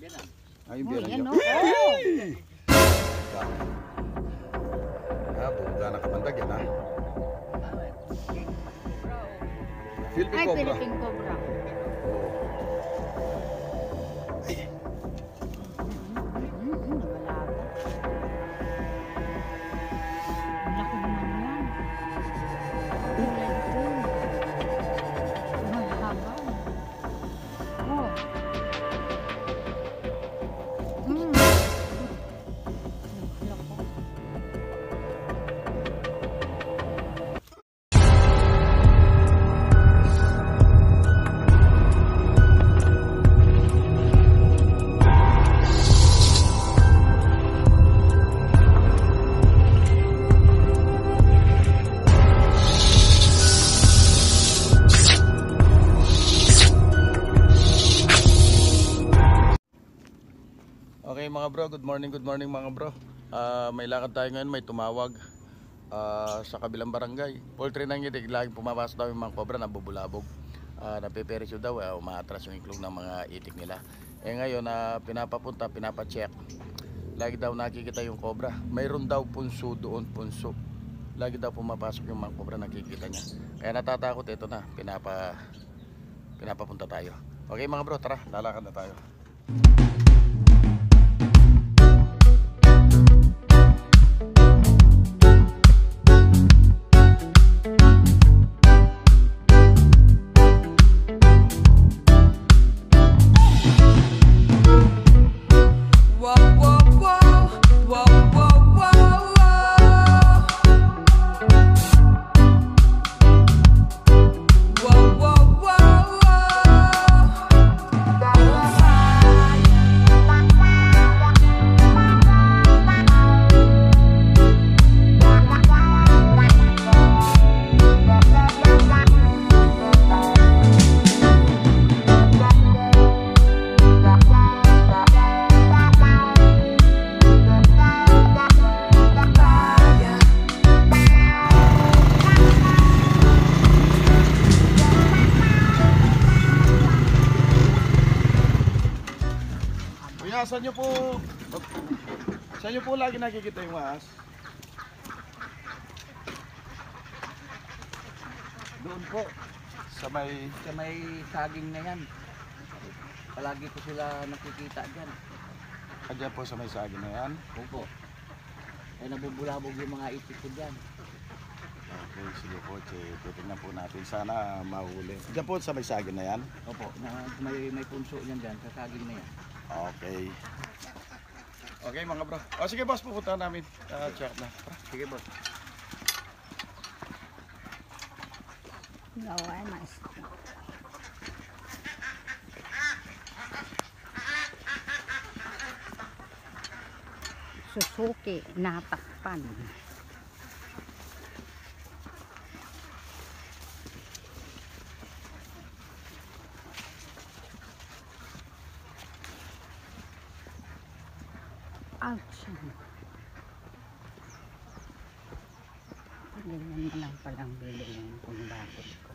Ay, yung Oh, biyanan yan nyo. o. Oh. Buga na kamandag yan ha. Philippine Ay, Cobra. Philippine Cobra. Wala ba? Ang laki naman yan. Kulay itim. Mahaba. Oh. Lako. Okay mga bro, good morning mga bro. May lakad tayo ngayon, may tumawag sa kabilang barangay. Poultry nang itik, laging pumapasok daw yung mga cobra na bubulabog. Napeperisyo daw, umaatras yung iklog ng mga itik nila. Ngayon, pinapapunta, pinapacheck. Lagi daw nakikita yung cobra. Mayroon daw punso doon, punso. Lagi daw pumapasok yung mga cobra, nakikita niya. Kaya natatakot, ito na, pinapapunta tayo. Okay mga bro, tara, lalakad na tayo. Saan nyo po lagi nakikita yung ahas? Doon po, sa may saging na yan. Palagi po sila nakikita dyan. Diyan po sa may saging na yan. Opo. Ay nabubulabog yung mga itik ko dyan. Okay, sige po, titignan po natin. Sana mahuli. Diyan po sa may saging na yan? Opo, may punso yan dyan sa saging na yan. Okay. Okay mga bro. O sige boss, pupunta namin. Check na. Sige boss. Gawai mas. Suzuki natakpan. Action. Ganyan na lang palang bilhin kung bakit ko.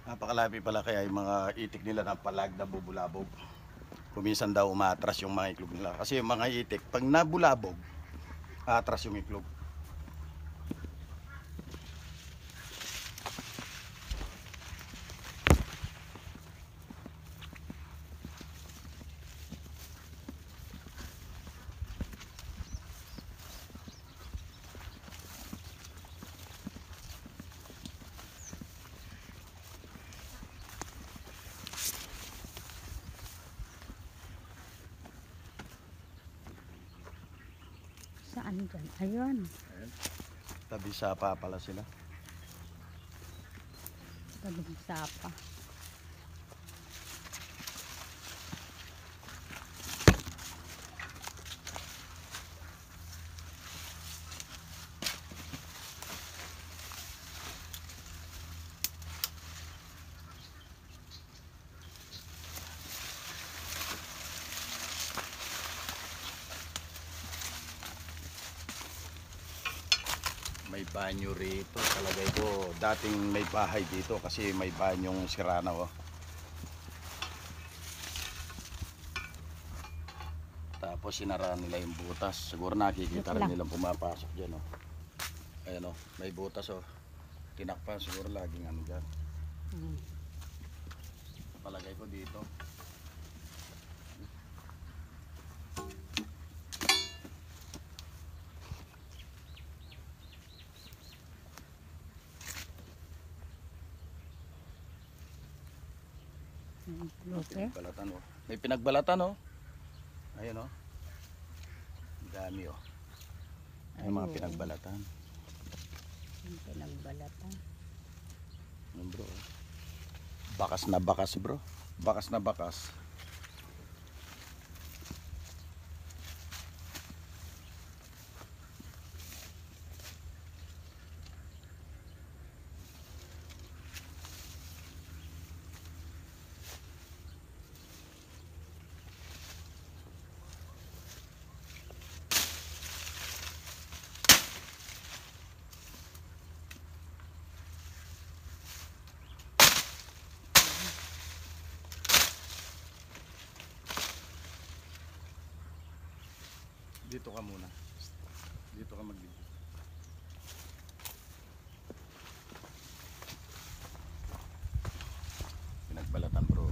Napakalami pala kaya yung mga itik nila na palag na bubulabog. Kuminsan daw umaatras yung mga iklog nila. Kasi yung mga itik, pag nabulabog, aatras yung iklog. Saan dyan? Ayun. Tabi sapa pala sila. Tabing sapa. May banyo rito. Talagay ko, dating may bahay dito kasi may banyong sirana oh. Tapos sinaraan nila yung butas. Siguro nakikita rin nilang pumapasok dyan oh. Ayan oh, may butas oh. Tinakpan siguro laging ano dyan. Palagay ko dito. Lupe. Pinagbalatan oh. May pinagbalatan oh. Ayun oh. Ang dami oh. Ay mga Ayun. pinagbalatan. Yung pinagbalatan. Yan bro. Bakas na bakas bro. Bakas na bakas. Dito ka muna. Dito ka magbibig. Pinagbalatan bro.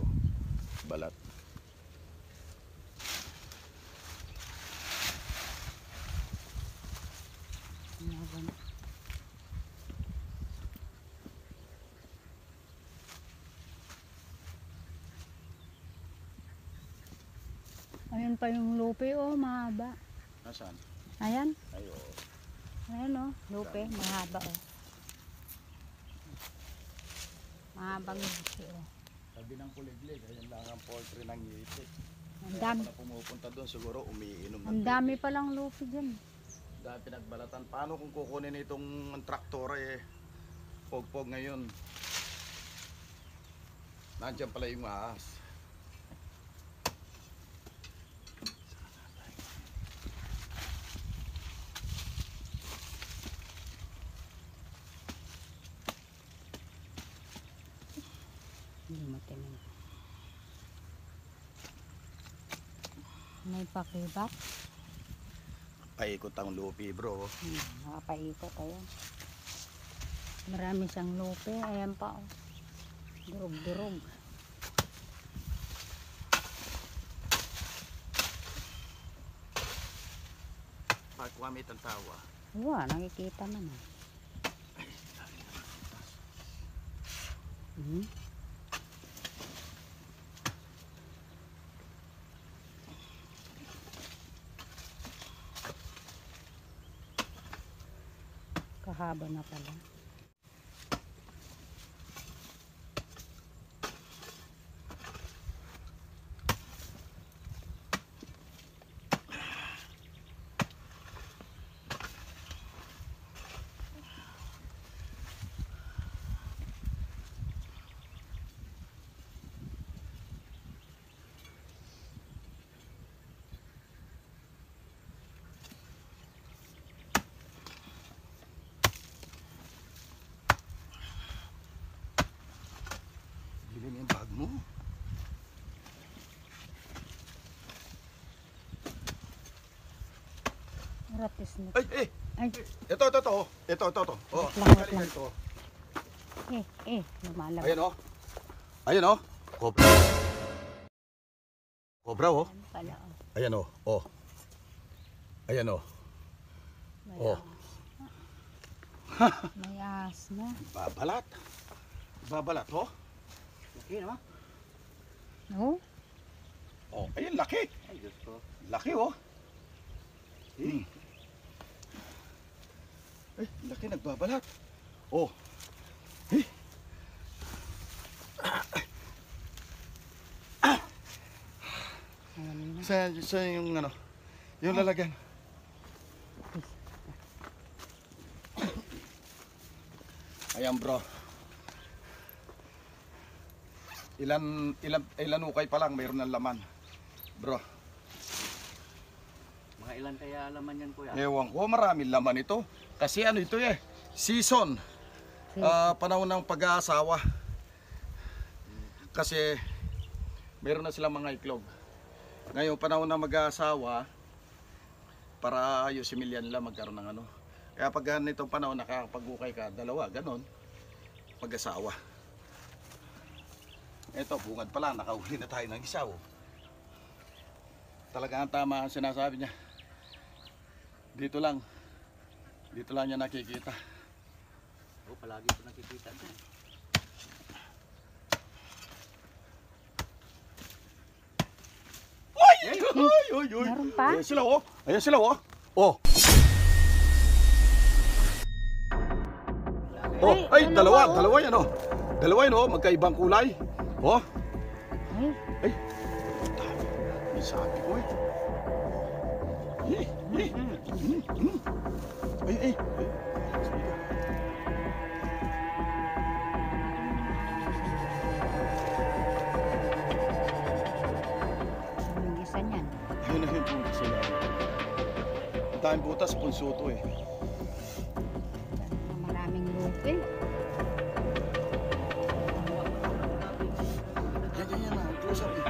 Balat. Ayan. Ayun pa yung lupe oh, mahaba. Nasaan? Ayan. Ay oo. Ayan oh, lupe, mahaba oh. Mahabang lupe oh. Sabi ng kuliglig, ayan lang ang poultry ng itik. Ang dami, Kaya pala pumupunta doon siguro umiinom ang dami palang lupe dyan. Dahil pinagbalatan. Paano kung kukunin itong traktora eh? Pog-pog ngayon. Nandiyan pala yung ahas. Hindi matinig. May pakibat. Paikot ang lupi bro. Nakapaikot ayan. Marami siyang lupe. Ayan pa oh. Durog-durog. Pagkwamit ang tawa. Wow, nakikita naman. Hmm. Kahaba na pala. Bilhin yung bag mo. Ratis na. Ay, eh! Ay, Ito. Ito. Oh, Wait lang. ito. lumalabas. Ayan oh. Ayan oh. Cobra. Cobra oh. Ayan pala oh. Ayan oh. Oh. Ayan oh. May, Oh. may ahas na. Babalat. Babalat oh. Okay, no? Oh, Oh, ayun laki. Ay, Diyos ko. Laki oh. Hmm. Ay, laki nagbabalat. Oh. Eh. ayan na. Sa yung ano, yung lalagyan. Ayan bro. Ilan ukay pa lang mayroon ng laman. Bro, Mga ilan kaya laman yan, kuya? ewan ko, maraming laman ito. Kasi ano ito eh, season. Panahon ng pag-aasawa. Kasi meron na silang mga iklog. Ngayon, panahon na mag-aasawa, para ayusin nila nila magkaroon ng ano. Kaya pag ganitong panahon, nakakapag-ukay ka, dalawa, ganon, mag-asawa. Ito, bungad pala, nakahuli na tayo ng isa. Oh. Talaga ang tama ang sinasabi niya. Dito lang niya nakikita. Oh, palagi ko nakikita dyan. Oy. Meron pa? Ayan sila oh. Ayan sila oh. Oh. Oh, ay, dalawa yan oh. Dalawa yan oh, magkaibang kulay. Oh. Ay, Ay. May sabi ko eh. Ay. yung isa niyan. Yun na yun butas sila. Ang daming butas, punso to eh. Maraming lupi. Yan na, close up eh.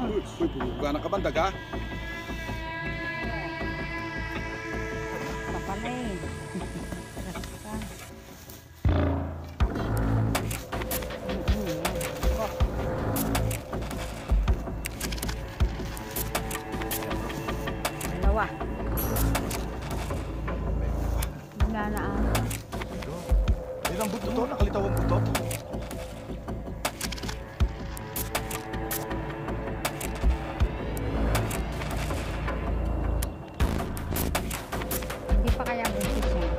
Uy, pupuga na ka bandag ha? Kapalay. Dalawa. Wala na ata. Ayun ang buto to, nakalitaw ang buto. Hindi pa kaya buntis yan.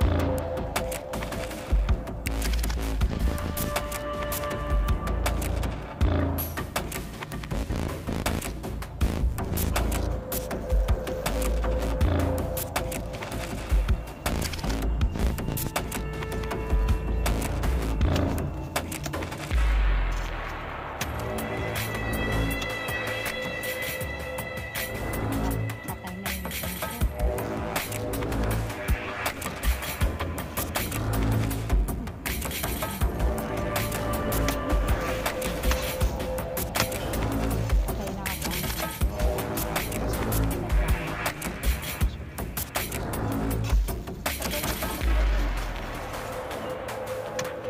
Patay na yung buntis. Patay na ako.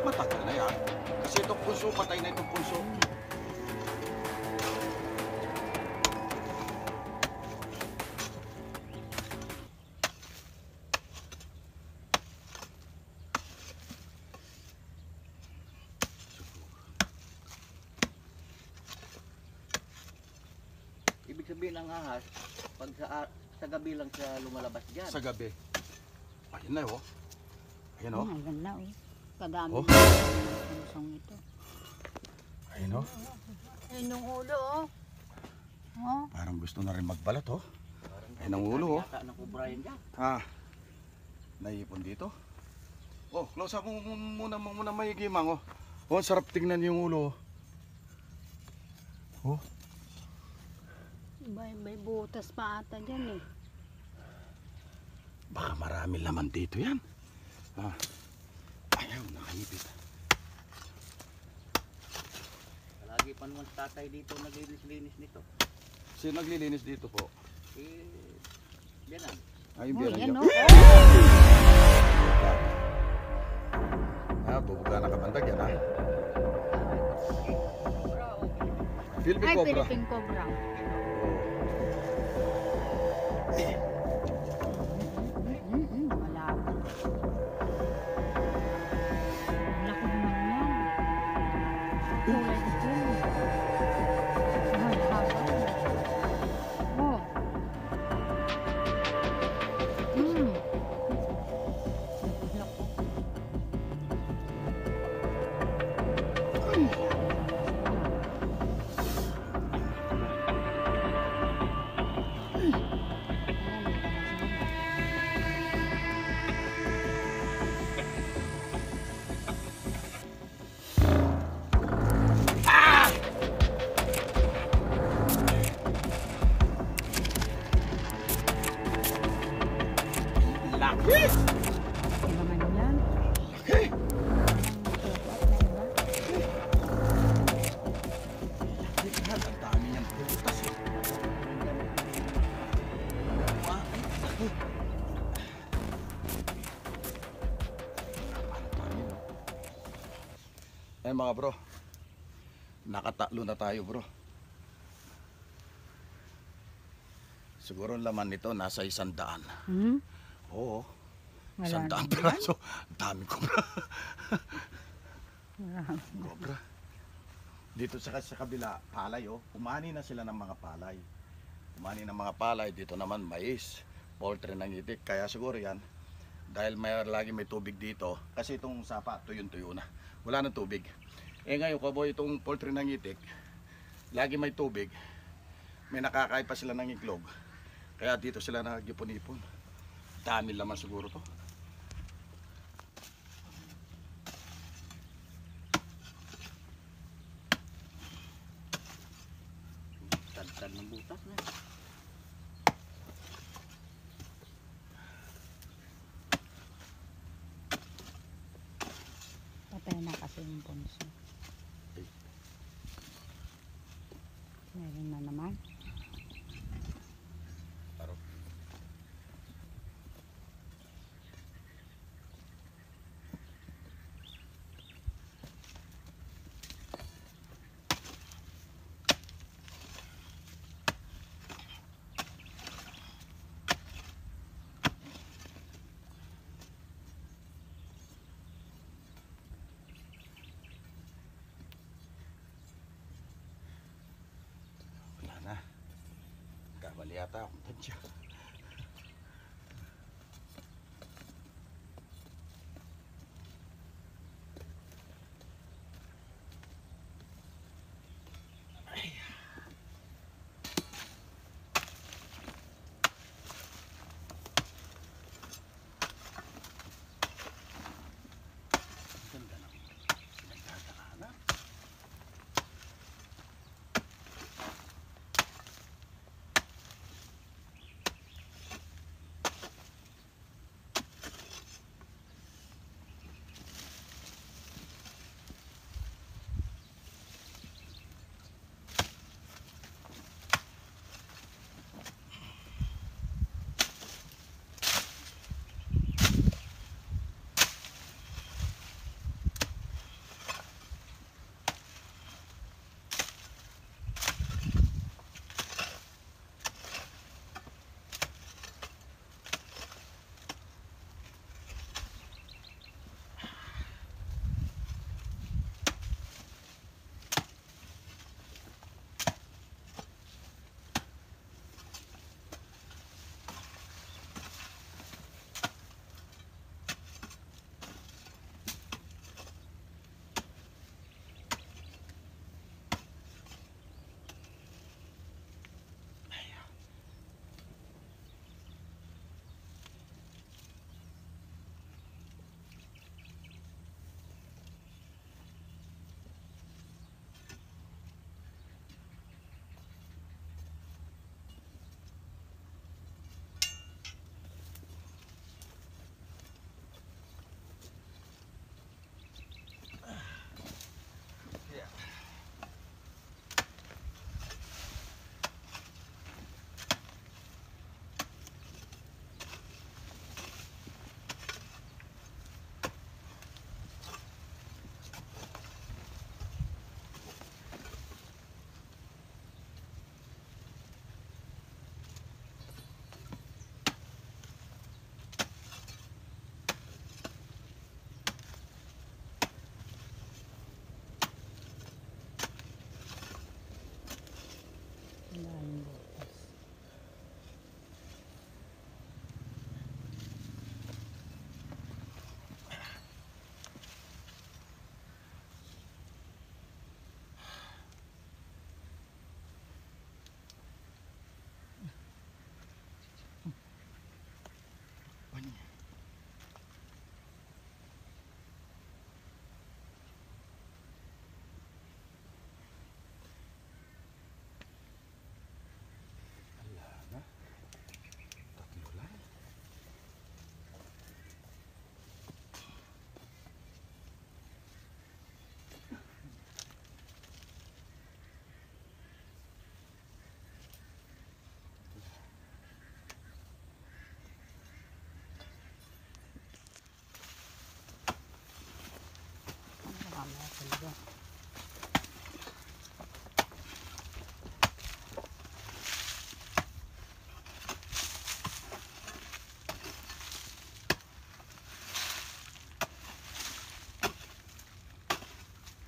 Matagal na yan. Kasi itong punso, patay na itong punso. Ibig sabihin ng ahas, pag sa gabi lang siya lumalabas dyan. Sa gabi. Ayun na oh. Ayun oh. Ang ganda oh. Kadami Oh. ng pusong ito. Ayun oh. Ayun yung ulo oh. Oh. Parang gusto na rin magbalat oh. Parang Ayun ang ulo oh. yata ng kubra yan dyan. Naipon dito. Oh, close up mo muna maigimang oh. Oh, ang sarap tingnan yung ulo oh. Oh. May butas pa ata dyan eh. Baka marami laman dito yan. Ayaw, nakaipit. Palagi pa naman sa tatay dito naglinis-linis nito. Sino naglilinis dito po? Yan ang. Ayun, Uy, biyan yan niya. oh. Bubuga na kabandag yan ha. Philippine Ay, Cobra. Philippine Cobra. Malapit. Ang laki naman yan. Kulay itim. Ay, haba. Oh. Laki. Ay mga bro, nakatatlo na tayo bro. Siguro ang laman nito nasa 100. Hmm? Oo, Wala 100 naman. piraso. Ang dami cobra. Wala. Cobra. Dito sa kabila, palay oh. Umani na sila ng mga palay. Umani ng mga palay, dito naman mais, poultry ng itik. Kaya siguro yan, dahil lagi may tubig dito, kasi itong sapa, tuyo na. Wala nang tubig. Eh ngayon, kaboy, itong poultry ng itik, lagi may tubig, may nakakain pa sila ng iklog. Kaya dito sila nagipon-ipon. Dami laman siguro to. Tad-tad ng butas na. Patay na kasi yung bunso. Meron na naman. Taro. Wala na. Kamali yata akong tansya. Ganda ng pinagdadaanan.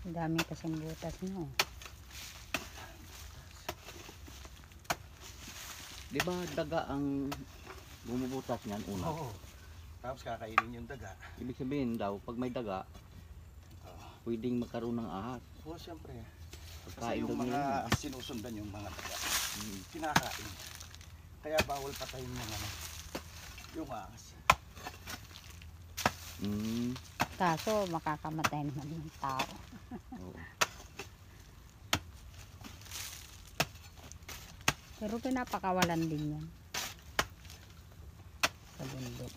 Dami kasing butas no. Di ba daga ang bumubutas niyan una? Oo. Tapos kakainin yung daga. Ibig sabihin daw, pag may daga, pwedeng magkaroon ng ahas. Oo, siyempre. Kasi Pagkain daw yung nila mga yun. sinusundan yung mga daga. Mm. Kinakain. Kaya bawal patayin yung ano. Yung ahas. Mm. Kaso makakamatay naman ng tao. Oo. Pero pinapakawalan din yan. Sa bundok.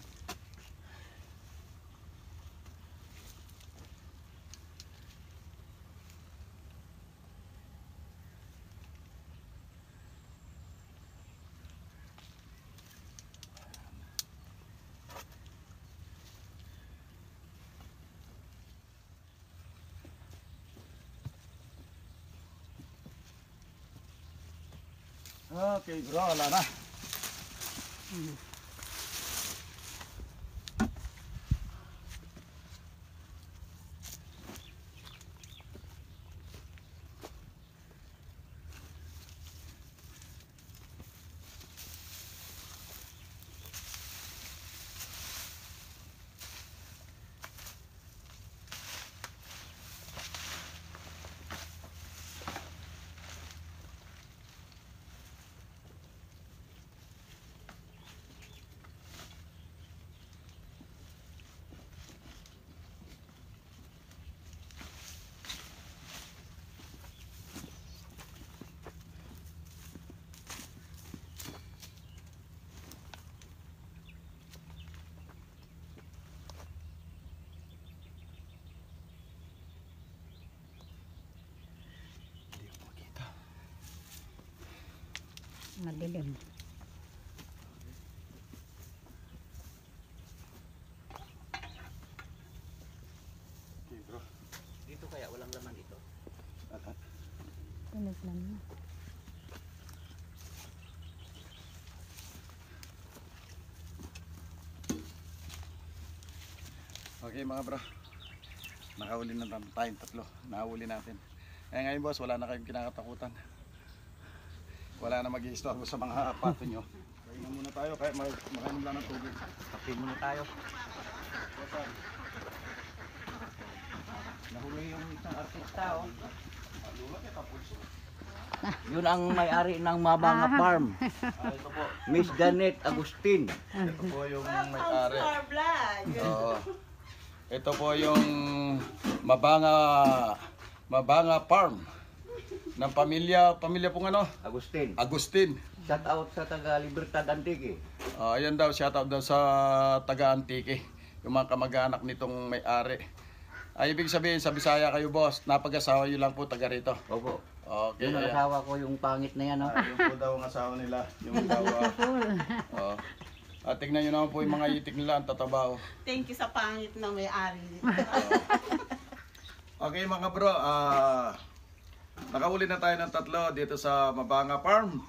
Okay bro, wala na. Hmm. Hindi ko makita. Madilim. Okay bro. Dito kaya walang laman ito. Wala. Tunog lang. Okay mga bro. Nakahuli na tayong tatlo. Nahuli natin. Eh ngayon boss, wala na kayong kinakatakutan. Wala na mag-i-istorbo sa mga pato nyo. Kainan muna tayo, kaya makainom lang ng tubig. Kape muna tayo. Nahuli yung isang artista, oh. Yun ang may-ari ng Mabanga Farm. Ito po. Miss Janet Agustin. Ito po yung may-ari. Oo. Ito po yung Mabanga Farm ng pamilya pong ano? Agustin. Agustin. Shout out sa taga Libertad Antique. Ayan daw, shoutout daw sa taga Antique. Yung mga kamag-anak nitong may-ari. Ay, ibig sabihin, sa Bisaya kayo boss, napag-asawa nyo lang po taga rito. Opo. Okay, Yung ayan. asawa ko yung pangit na yan, oh. Yung po daw ang asawa nila. Yung daw, oh. At tignan nyo naman po yung mga itik nila, ang tataba. Oh. Thank you sa pangit na may-ari. Okay mga bro, nakahuli na tayo ng tatlo dito sa Mabanga Farm.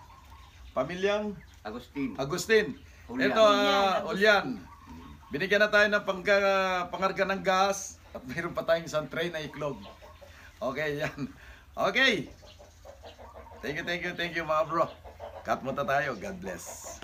Pamilyang Agustin. Agustin. Ulyan. Ito, Ulyan. Binigyan na tayo ng pangarga ng gas at mayroon pa tayong isang tray na iklog. Okay, yan. Okay. Thank you mga bro. Cut muna tayo. God bless.